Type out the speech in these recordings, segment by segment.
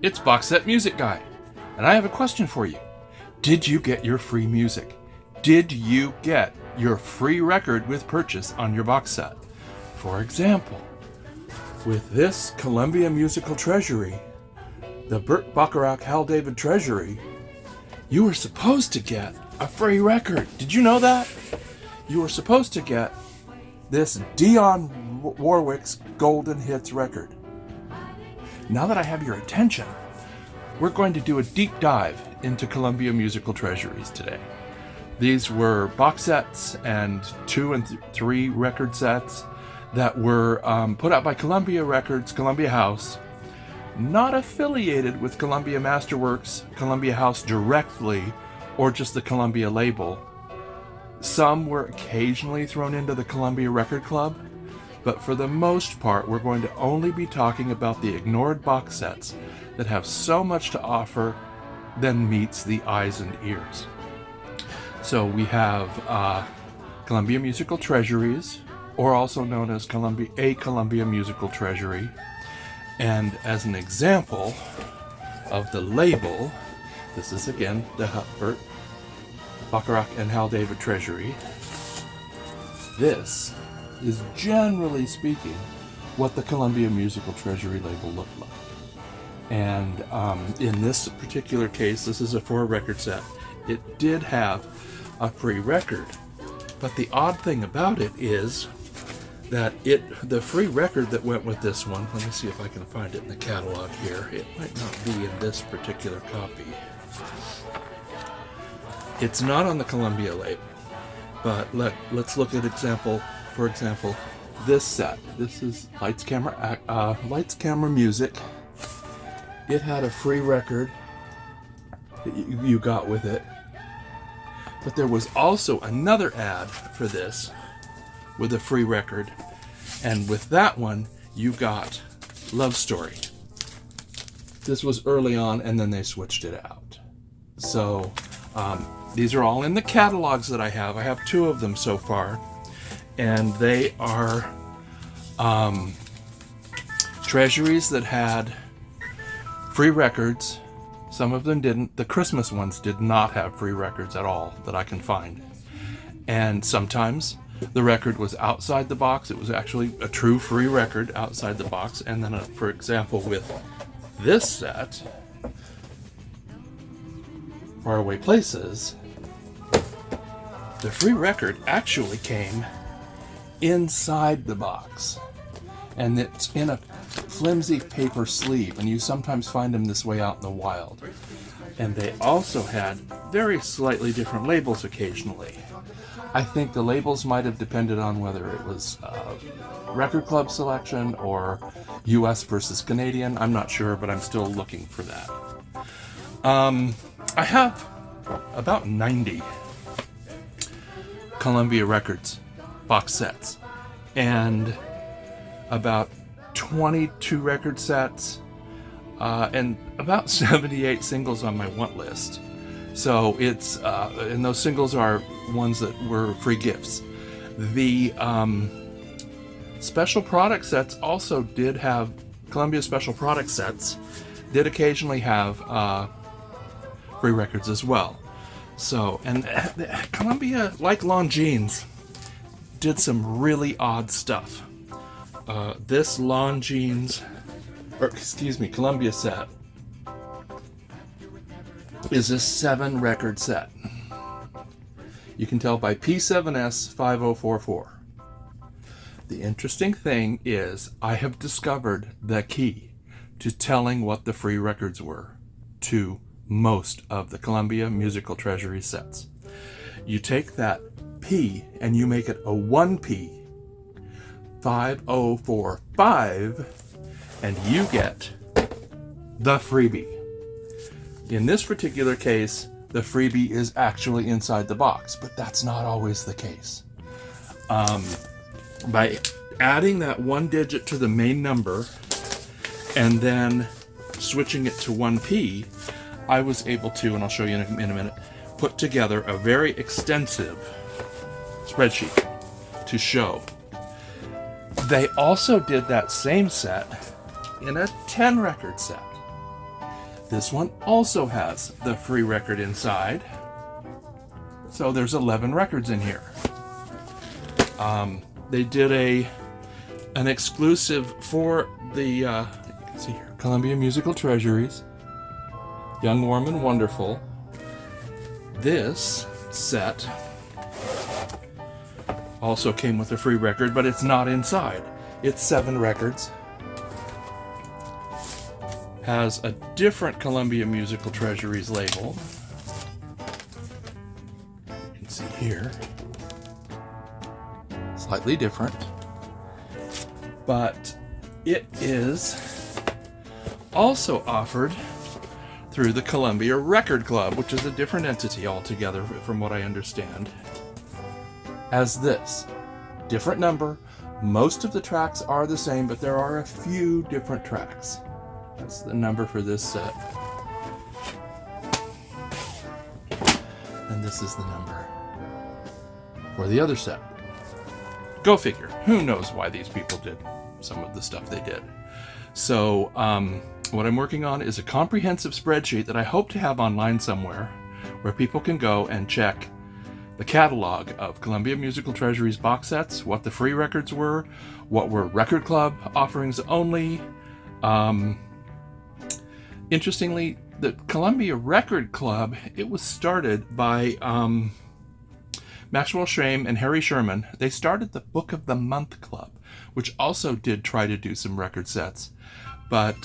It's Box Set Music Guy, and I have a question for you. Did you get your free music? Did you get your free record with purchase on your box set? For example, with this Columbia Musical Treasury, the Burt Bacharach Hal David Treasury, you were supposed to get a free record. Did you know that? You were supposed to get this Dionne Warwick's Golden Hits record. Now that I have your attention, we're going to do a deep dive into Columbia Musical Treasuries today. These were box sets and 2 and 3 record sets that were put out by Columbia Records, Columbia House, not affiliated with Columbia Masterworks, Columbia House directly, or just the Columbia label. Some were occasionally thrown into the Columbia Record Club, but for the most part, we're going to only be talking about the ignored box sets that have so much to offer than meets the eyes and ears. So we have Columbia Musical Treasuries, or also known as Columbia Musical Treasury. And as an example of the label, this is again the Burt Bacharach and Hal David Treasury. This is, generally speaking, what the Columbia Musical Treasury label looked like. And in this particular case, this is a 4-record set. It did have a free record, but the odd thing about it is that the free record that went with this one, let me see if I can find it in the catalog here. It might not be in this particular copy. It's not on the Columbia label, but let's look at for example, this set. This is Lights Camera Music. It had a free record that you got with it, but there was also another ad for this with a free record, and with that one you got Love Story. This was early on, and then they switched it out. So these are all in the catalogs that I have. I have 2 of them so far, and they are treasuries that had free records. Some of them didn't. The Christmas ones did not have free records at all that I can find. And sometimes the record was outside the box. It was actually a true free record outside the box. And then, for example, with this set, Faraway Places, the free record actually came inside the box. And it's in a flimsy paper sleeve, and you sometimes find them this way out in the wild. And they also had very slightly different labels occasionally. I think the labels might have depended on whether it was record club selection or US versus Canadian. I'm not sure, but I'm still looking for that. I have about 90 Columbia Records box sets and about 22 record sets and about 78 singles on my want list. So it's and those singles are ones that were free gifts. The special product sets also did have, Columbia special product sets did occasionally have free records as well. So, and Columbia, like Longines, did some really odd stuff. This Columbia set is a 7-record set. You can tell by P7S 5044. The interesting thing is I have discovered the key to telling what the free records were to most of the Columbia Musical Treasury sets. You take that P and you make it a 1P, 5045, and you get the freebie. In this particular case, the freebie is actually inside the box, but that's not always the case. By adding that 1 digit to the main number and then switching it to 1P, I was able to, and I'll show you in a minute, put together a very extensive spreadsheet to show. They also did that same set in a 10-record set. This one also has the free record inside. So there's 11 records in here. They did an exclusive for the, you can see here, Columbia Musical Treasuries, Young, Warm, and Wonderful. This set also came with a free record, but it's not inside. It's 7 records. Has a different Columbia Musical Treasuries label. You can see here. Slightly different. But it is also offered through the Columbia Record Club, which is a different entity altogether from what I understand, as this. Different number. Most of the tracks are the same, but there are a few different tracks. That's the number for this set. And this is the number for the other set. Go figure. Who knows why these people did some of the stuff they did. So what I'm working on is a comprehensive spreadsheet that I hope to have online somewhere where people can go and check the catalog of Columbia Musical Treasuries box sets, what the free records were, what were Record Club offerings only. Interestingly, the Columbia Record Club, it was started by Maxwell Shame and Harry Sherman. They started the Book of the Month Club, which also did try to do some record sets, but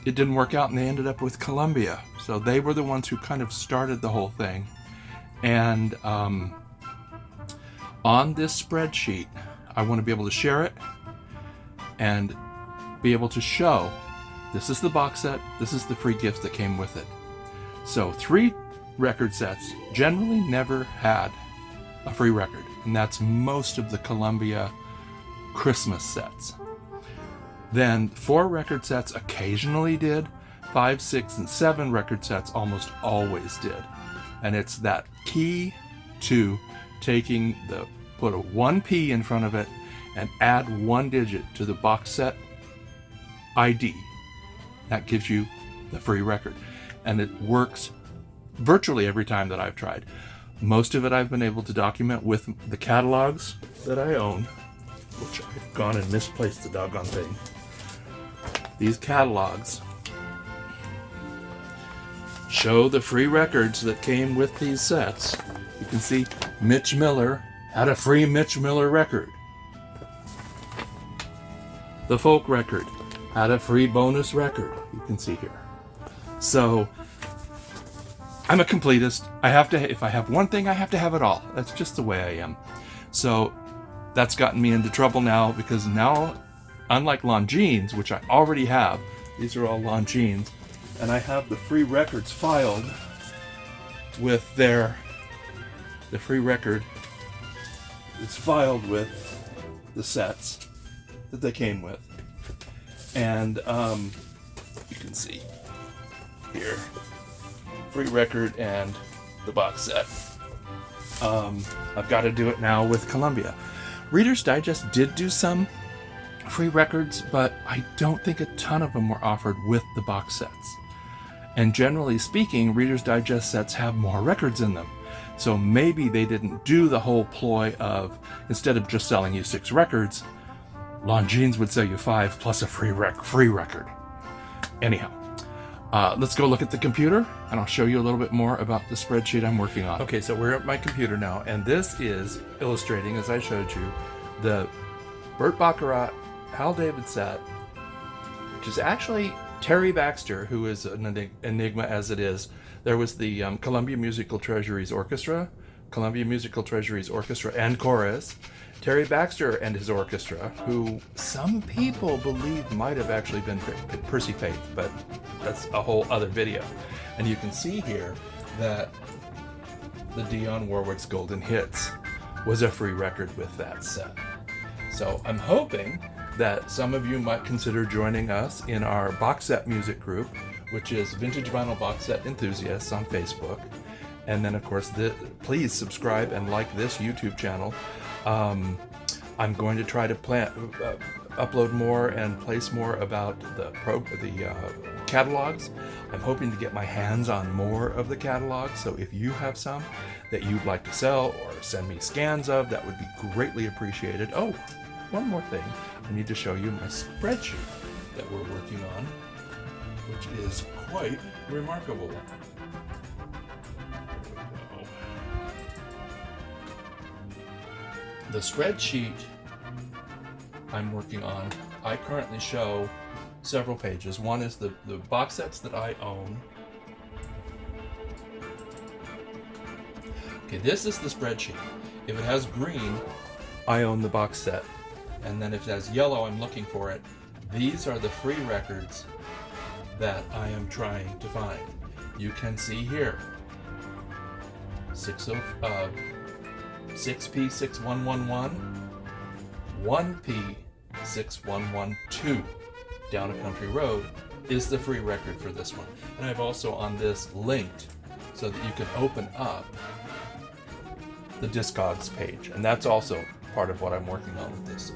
it didn't work out and they ended up with Columbia. So they were the ones who kind of started the whole thing. And on this spreadsheet, I want to be able to share it and be able to show this is the box set, this is the free gift that came with it. So 3 record sets generally never had a free record, and that's most of the Columbia Christmas sets. Then 4 record sets occasionally did, 5, 6, and 7 record sets almost always did. And it's that key to taking put a 1P in front of it and add 1 digit to the box set ID. That gives you the free record. And it works virtually every time that I've tried. Most of it I've been able to document with the catalogs that I own, which I've gone and misplaced the doggone thing. These catalogs show the free records that came with these sets. You can see Mitch Miller had a free Mitch Miller record. The folk record had a free bonus record. You can see here. So I'm a completist. If I have one thing, I have to have it all. That's just the way I am. So that's gotten me into trouble now, because now, unlike Longines, which I already have, these are all Longines, and I have the free records filed with the free record is filed with the sets that they came with. And you can see here, free record and the box set. I've got to do it now with Columbia. Reader's Digest did do some free records, but I don't think a ton of them were offered with the box sets. And generally speaking, Reader's Digest sets have more records in them. So maybe they didn't do the whole ploy of, instead of just selling you 6 records, Longines would sell you 5 plus a free record. Anyhow, let's go look at the computer, and I'll show you a little bit more about the spreadsheet I'm working on. Okay, so we're at my computer now, and this is illustrating, as I showed you, the Burt Baccarat Hal David set, which is actually Terry Baxter, who is an enigma as it is. There was the Columbia Musical Treasuries Orchestra, Columbia Musical Treasuries Orchestra and Chorus, Terry Baxter and his orchestra, who some people believe might have actually been Percy Faith, but that's a whole other video. And you can see here that the Dionne Warwick's Golden Hits was a free record with that set. So I'm hoping that some of you might consider joining us in our box set music group, which is Vintage Vinyl Box Set Enthusiasts on Facebook. And then, of course, please subscribe and like this YouTube channel. I'm going to try to upload more and place more about the catalogs. I'm hoping to get my hands on more of the catalog, so if you have some that you'd like to sell or send me scans of, that would be greatly appreciated. Oh, one more thing. I need to show you my spreadsheet that we're working on, which is quite remarkable. The spreadsheet I'm working on, I currently show several pages. One is the box sets that I own. Okay, this is the spreadsheet. If it has green, I own the box set. And then if it has yellow, I'm looking for it. These are the free records that I am trying to find. You can see here, 6P6111, 1P6112, Down a Country Road is the free record for this one. And I've also on this linked so that you can open up the Discogs page. And that's also part of what I'm working on with this.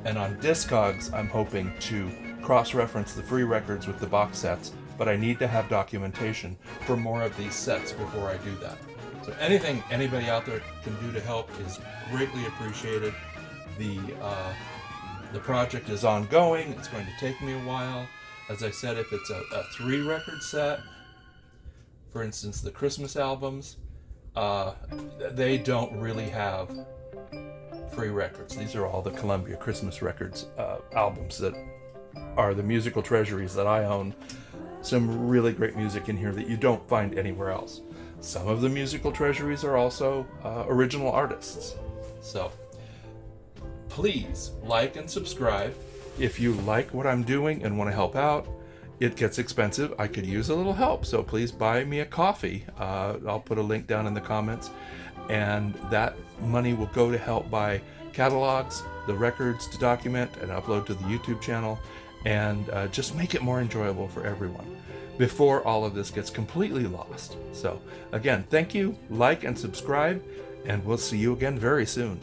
And on Discogs, I'm hoping to cross-reference the free records with the box sets, but I need to have documentation for more of these sets before I do that. So anything anybody out there can do to help is greatly appreciated. The project is ongoing. It's going to take me a while. As I said, if it's a 3-record set, for instance, the Christmas albums, they don't really have free records. These are all the Columbia Christmas Records albums that are the musical treasuries that I own. Some really great music in here that you don't find anywhere else. Some of the musical treasuries are also original artists. So please like and subscribe. If you like what I'm doing and want to help out, it gets expensive. I could use a little help, so please buy me a coffee. I'll put a link down in the comments, and that money will go to help buy catalogs, the records to document and upload to the YouTube channel, and just make it more enjoyable for everyone before all of this gets completely lost. So again, thank you, like and subscribe, and we'll see you again very soon.